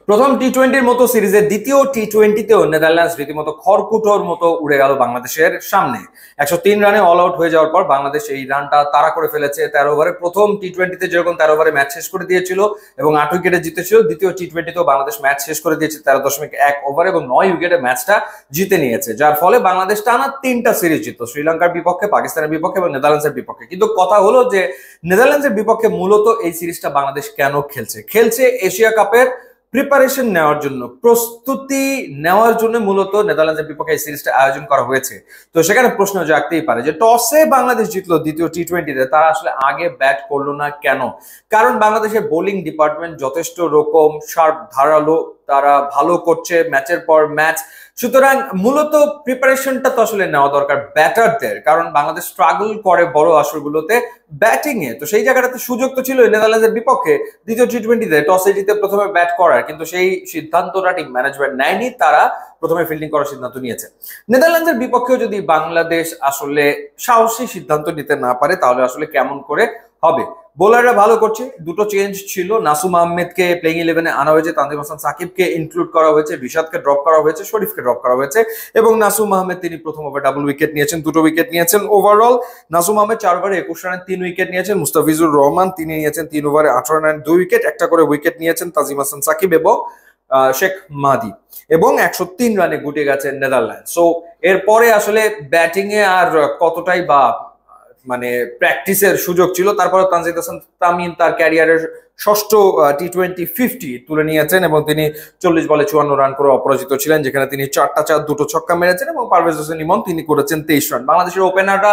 প্রথম টি-20-র মতো সিরিজের দ্বিতীয় টি-20তেও নেদারল্যান্ডস রীতিমতো খড়কুটোর মতো উড়ে গেল বাংলাদেশের সামনে। 103 রানে অল আউট হয়ে যাওয়ার পর বাংলাদেশ এই রানটা তাড়া করে ফেলেছে 13 ওভারে। প্রথম টি-20তে যেরকম 13 ওভারে ম্যাচ শেষ করে দিয়েছিল এবং 8 উইকেটে জিতেছিল, দ্বিতীয় টি-20তেও বাংলাদেশ ম্যাচ শেষ করে দিয়েছে 13.1 ওভার এবং 9 উইকেটে ম্যাচটা জিতে নিয়েছে, যার ফলে বাংলাদেশ টানা 3টা সিরিজ জিতল, শ্রীলঙ্কার বিপক্ষে, পাকিস্তানের বিপক্ষে এবং নেদারল্যান্ডসের বিপক্ষে। কিন্তু কথা হলো যে নেদারল্যান্ডসের বিপক্ষে মূলত এই সিরিজটা বাংলাদেশ কেন খেলছে এশিয়া কাপের প্রিপারেশন নেওয়ার জন্য, প্রস্তুতি নেওয়ার জন্য মূলত নেদারল্যান্ডসের বিপক্ষে এই সিরিজটা আয়োজন করা হয়েছে। তো সেখানে প্রশ্ন জাগতেই পারে যে টসে বাংলাদেশ জিতলো দ্বিতীয় টি-20তে, তারা আসলে আগে ব্যাট করলো না কেন? কারণ বাংলাদেশের বোলিং ডিপার্টমেন্ট যথেষ্ট রকম শার্প, ধারালো, তারা ভালো করছে ম্যাচের পর ম্যাচ। সুতরাং মূলত প্রিপারেশনটা তো আসলে নেওয়া দরকার ব্যাটারদের, কারণ বাংলাদেশ স্ট্রাগল করে বড় আসরগুলোতে ব্যাটিং এ। তো সেই জায়গাটাতে সুযোগ তো ছিল নেদারল্যান্ডসের বিপক্ষে দ্বিতীয় টি-20তে টসে জিতে প্রথমে ব্যাট করার, কিন্তু সেই সিদ্ধান্তটা টিম ম্যানেজমেন্ট নেয়নি, তারা প্রথমে ফিল্ডিং করার সিদ্ধান্ত নিয়েছে। নেদারল্যান্ডসের বিপক্ষেও যদি বাংলাদেশ আসলে সাহসী সিদ্ধান্ত নিতে না পারে তাহলে আসলে কেমন করে হবে? বোলাররা ভালো করছে, দুটো চেঞ্জ ছিল, নাসুম আহমেদকে প্লেইং 11-এ আনা হয়েছে, তানজিম হাসান সাকিবকে ইনক্লুড করা হয়েছে, রিশাদকে ড্রপ করা হয়েছে, শরীফকে ড্রপ করা হয়েছে এবং নাসুম আহমেদ তিনি প্রথম ওভার ডাবল উইকেট নিয়েছেন, দুটো উইকেট নিয়েছেন। ওভারঅল নাসুম আহমেদ 4 ওভারে 21 রানে 3 উইকেট নিয়েছেন, মুস্তাফিজুর রহমান তিনি নিয়েছেন 3 ওভারে 18 রানে 2 উইকেট, একটা করে উইকেট নিয়েছেন তানজিম হাসান সাকিব এবং শেখ মাহদি, এবং 103 রানে গুটিয়ে গেছেন নেদারল্যান্ড। সো এরপরে আসলে ব্যাটিং এ আর কতটাই বা মানে প্র্যাকটিসের সুযোগ ছিল। তারপরে তানজিদ হাসান তামিম তার ক্যারিয়ারের ষষ্ঠ টি-20 তুলে নিয়েছেন এবং তিনি 40 বলে 54 রান করে অপরাজিত ছিলেন, যেখানে তিনি 4টা চার, 2টো ছক্কা মেরেছেন এবং পারভেজ হোসেন ইমন তিনি করেছেন 23 রান। বাংলাদেশের ওপেনাররা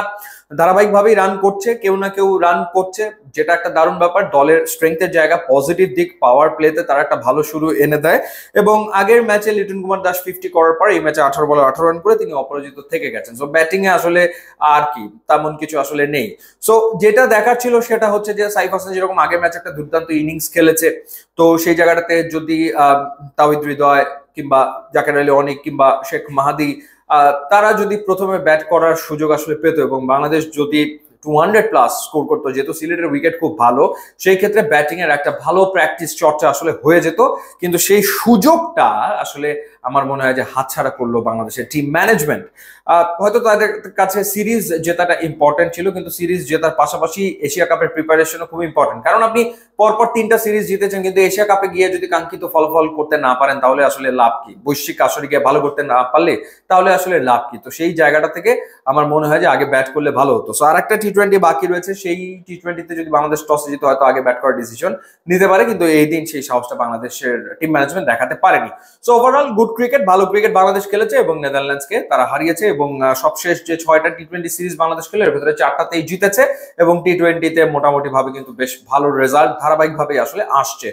ধারাবাহিকভাবেই রান করছে, কেউ না কেউ রান করছে, যেটা একটা দারুণ ব্যাপার। দলের স্ট্রেংথের জায়গা, পজিটিভ দিক, পাওয়ার প্লেতে তারা একটা ভালো শুরু এনে দেয় এবং আগের ম্যাচে লিটন কুমার দাস 50 করার পর এই ম্যাচে 18 বলে 18 রান করে তিনি অপরাজিত থেকে গেছেন। সো ব্যাটিং এ আসলে আর কি তেমন কিছু আসলে নেই। সো যেটা দেখার ছিল সেটা হচ্ছে যে সাইফ হাসান যেরকম আগের ম্যাচে একটা দুর্দান্ত ইনিংস খেলেছে, তো সেই জায়গাটাতে যদি তাওহিদ হৃদয় কিংবা জাকের আলী অনিক কিংবা শেখ মাহাদি তারা যদি প্রথমে ব্যাট করার সুযোগ আসলে পেত এবং বাংলাদেশ যদি 200+ স্কোর করতো, যেহেতু সিলেটের উইকেট খুব ভালো, সেই ক্ষেত্রে ব্যাটিং এর একটা ভালো প্র্যাকটিস চর্চা আসলে হয়ে যেত। কিন্তু সেই সুযোগটা আসলে আমার মনে হয় যে হাতছাড়া করলো বাংলাদেশের টিম ম্যানেজমেন্ট। হয়তো তাদের কাছে সিরিজ জেতাটা ইম্পর্টেন্ট ছিল, কিন্তু সিরিজ জেতার পাশাপাশি এশিয়া কাপের প্রিপারেশনও খুব ইম্পর্টেন্ট। কারণ আপনি পরপর 3টা সিরিজ জিতেছেন, কিন্তু এশিয়া কাপে গিয়ে যদি কাঙ্ক্ষিত ফলাফল করতে না পারেন তাহলে আসলে লাভ কি? বৈশ্বিক আসরে গিয়ে ভালো করতে না পারলে তাহলে আসলে লাভ কি? তো সেই জায়গাটা থেকে আমার মনে হয় যে আগে ব্যাট করলে ভালো হতো। সো আর একটা টি-20 বাকি রয়েছে, সেই টি-20তে যদি বাংলাদেশ টসে জিতে হয়তো আগে ব্যাট করার ডিসিশন নিতে পারে, কিন্তু এই দিন সেই সাহসটা বাংলাদেশের টিম ম্যানেজমেন্ট দেখাতে পারেনি। সো ওভারঅল গুড ক্রিকেট, ভালো ক্রিকেট বাংলাদেশ খেলেছে এবং নেদারল্যান্ডসকে তারা হারিয়েছে এবং সবশেষ যে 6টা টি-20 সিরিজ বাংলাদেশ খেলে এর ভিতরে 4টাতেই জিতেছে এবং টি-20তে মোটামুটি ভাবে কিন্তু বেশ ভালো রেজাল্ট ধারাবাহিকভাবে আসলে আসছে।